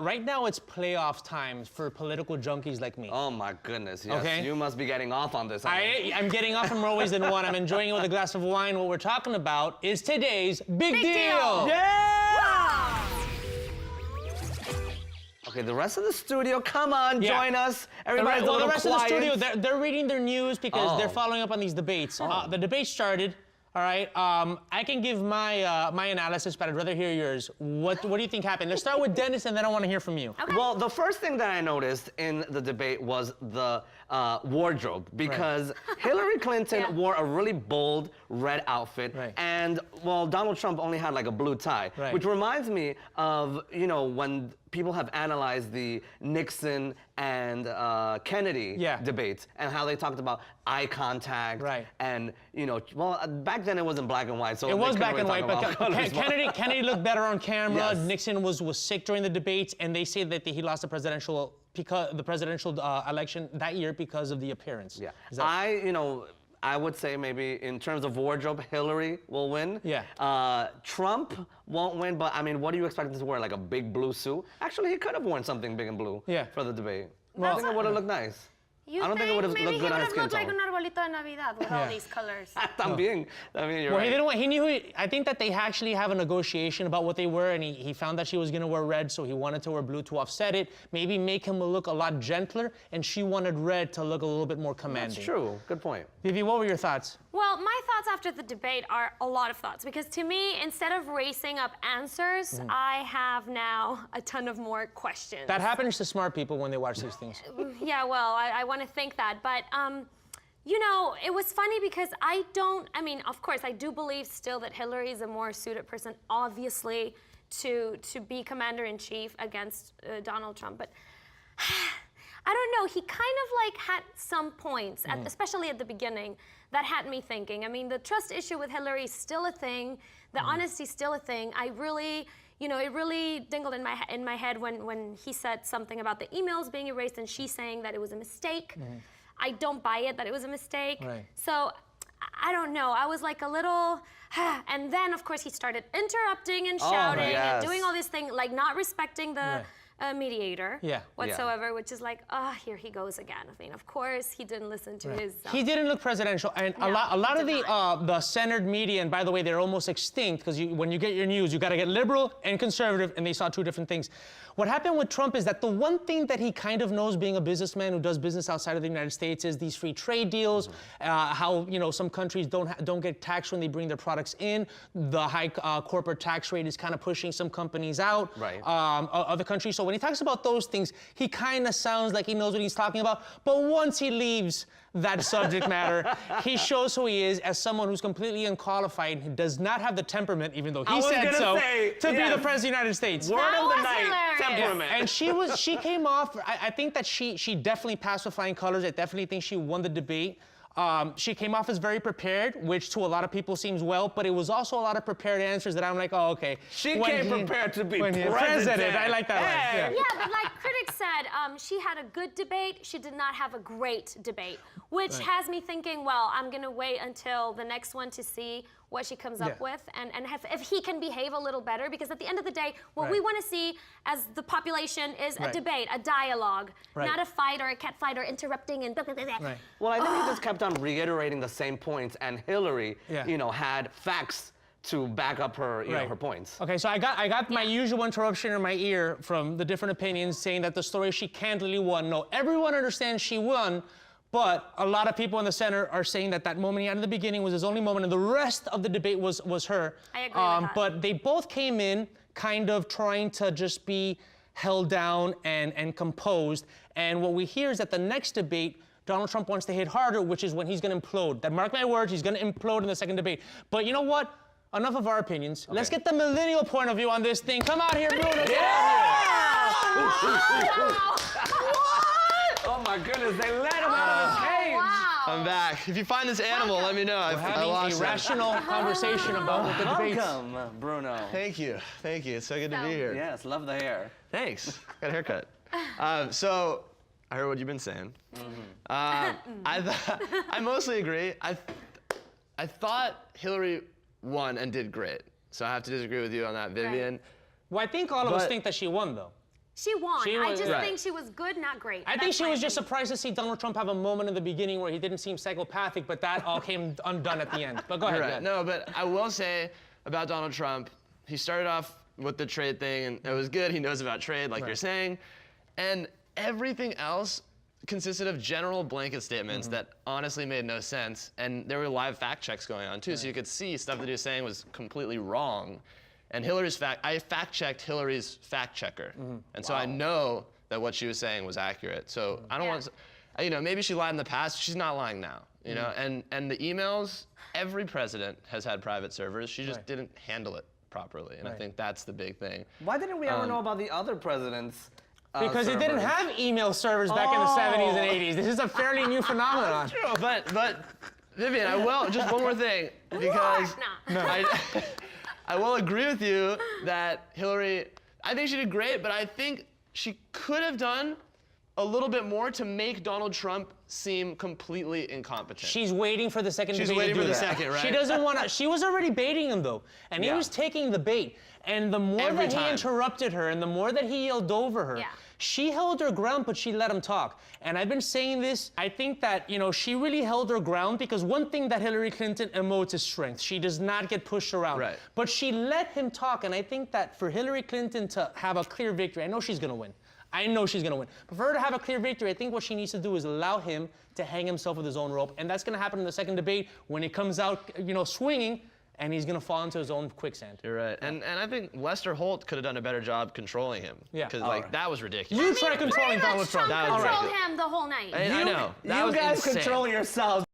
right now it's playoff times for political junkies like me. Oh my goodness, yes. Okay. You must be getting off on this. I'm getting off in more ways than one. I'm enjoying it with a glass of wine. What we're talking about is today's big deal. Yeah! Okay, the rest of the studio, come on, join us. Everybody's well, a little the rest quiet. of the studio, they're reading their news because they're following up on these debates. The debate started. All right, I can give my my analysis, but I'd rather hear yours. What do you think happened? Let's start with Dennis, and then I want to hear from you. Okay. Well, the first thing that I noticed in the debate was the wardrobe, because Hillary Clinton wore a really bold red outfit, and well, Donald Trump only had like a blue tie, which reminds me of, you know, when people have analyzed the Nixon and Kennedy debates and how they talked about eye contact and, you know, well, back then it wasn't black and white, so it was black and white, but Kennedy looked better on camera. Nixon was sick during the debates, and they say that he lost the presidential election that year because of the appearance. I would say maybe in terms of wardrobe, Hillary will win. Trump won't win, but I mean, what do you expect him to wear? Like a big blue suit? Actually, he could have worn something big and blue for the debate. Well, I think it would have looked nice. I don't think it would have looked good on his skin tone. Maybe he would have looked like un arbolito de Navidad with all these colors. También. I mean, you're right. He knew. I think that they actually have a negotiation about what they were, and he found that she was going to wear red, so he wanted to wear blue to offset it. Maybe make him look a lot gentler, and she wanted red to look a little bit more commanding. That's true. Good point. Vivi, what were your thoughts? Well, my thoughts after the debate are a lot of thoughts, because to me, instead of racing up answers, I have now a ton of more questions. That happens to smart people when they watch these things. Yeah, well, I want to think that, but you know, it was funny because I mean, of course, I do believe still that Hillary is a more suited person, obviously, to be commander-in-chief against Donald Trump, but I don't know, he kind of like had some points, especially at the beginning, that had me thinking. I mean, the trust issue with Hillary is still a thing, the honesty is still a thing. I really, you know, it really dingled in my head when he said something about the emails being erased and she saying that it was a mistake. I don't buy it that it was a mistake. So I don't know. I was like a little, and then of course he started interrupting and shouting and doing all these things, like not respecting the mediator whatsoever, which is like, here he goes again. I mean, of course he didn't listen to his. He didn't look presidential, and a lot of the centered media, and by the way, they're almost extinct because when you get your news, you got to get liberal and conservative, and they saw two different things. What happened with Trump is that the one thing that he kind of knows, being a businessman who does business outside of the United States, is these free trade deals, how, you know, some countries don't get taxed when they bring their products in. The high corporate tax rate is kind of pushing some companies out, other countries. So when he talks about those things, he kind of sounds like he knows what he's talking about. But once he leaves that subject matter, he shows who he is as someone who's completely unqualified and does not have the temperament, even though he said so, to be the president of the United States. Word of the night, temperament. And she came off, I think that she definitely passed with flying colors. I definitely think she won the debate. She came off as very prepared, which to a lot of people seems well, but it was also a lot of prepared answers that I'm like, oh, okay. She came prepared to be president. I like that one. Yeah, but like critics said, she had a good debate. She did not have a great debate, which has me thinking, well, I'm going to wait until the next one to see what she comes up with and if he can behave a little better, because at the end of the day, what we want to see as the population is a debate, a dialogue, not a fight or a cat fight or interrupting and Well, I think he just kept on reiterating the same points, and Hillary, you know, had facts to back up her, you know, her points. Okay, so I got my usual interruption in my ear from the different opinions saying that the story she candidly won. No, everyone understands she won, but a lot of people in the center are saying that moment he had in the beginning was his only moment, and the rest of the debate was her. I agree with that. But they both came in kind of trying to just be held down and composed. And what we hear is that the next debate, Donald Trump wants to hit harder, which is when he's going to implode. That, mark my words, he's going to implode in the second debate. But you know what? Enough of our opinions. Let's get the millennial point of view on this thing. Come out here, Bruno. Oh my goodness, they let him out of his cage. Wow. I'm back. If you find this animal, let me know. We're having a rational conversation about what the debates. Welcome, Bruno. Thank you. Thank you. It's so good to be here. Yes, love the hair. Thanks. Got a haircut. So, I heard what you've been saying. I mostly agree. I thought Hillary won and did great. So I have to disagree with you on that, Vivian. Well, I think all of us think that she won, though. She won. She I was- just right. think she was good, not great. I think That's she my was just opinion. surprised to see Donald Trump have a moment in the beginning where he didn't seem psychopathic, but that all came undone at the end. But go ahead. Right. go ahead. No, but I will say about Donald Trump, he started off with the trade thing, and it was good. He knows about trade, like you're saying. And everything else consisted of general blanket statements that honestly made no sense. And there were live fact checks going on, too. So you could see stuff that he was saying was completely wrong. And I fact checked Hillary's fact checker. And so I know that what she was saying was accurate. So I don't want to, you know, maybe she lied in the past. She's not lying now, you know? And the emails, every president has had private servers. She just didn't handle it properly. And I think that's the big thing. Why didn't we ever know about the other presidents? Because they didn't servers? have email servers back in the 70s and 80s. This is a fairly new phenomenon. True, but Vivian, I will, just one more thing, because No. I will agree with you that Hillary, I think she did great, but I think she could have done a little bit more to make Donald Trump seem completely incompetent. She's waiting for the second She's debate waiting to do for the that. second, right? She doesn't want to. She was already baiting him though, and he was taking the bait. And the more Every that he time. interrupted her, and the more that he yelled over her, she held her ground, but she let him talk. And I've been saying this. I think that she really held her ground because one thing that Hillary Clinton emotes is strength. She does not get pushed around. Right. But she let him talk, and I think that for Hillary Clinton to have a clear victory, I know she's gonna win. I know she's gonna win. But for her to have a clear victory, I think what she needs to do is allow him to hang himself with his own rope, and that's gonna happen in the second debate when he comes out, swinging, and he's gonna fall into his own quicksand. You're right. And I think Lester Holt could have done a better job controlling him. Yeah. Because Alright. that was ridiculous. You try controlling Pretty Donald much Trump. Trump That was controlled ridiculous. him the whole night. I know. That You was guys insane. control yourselves.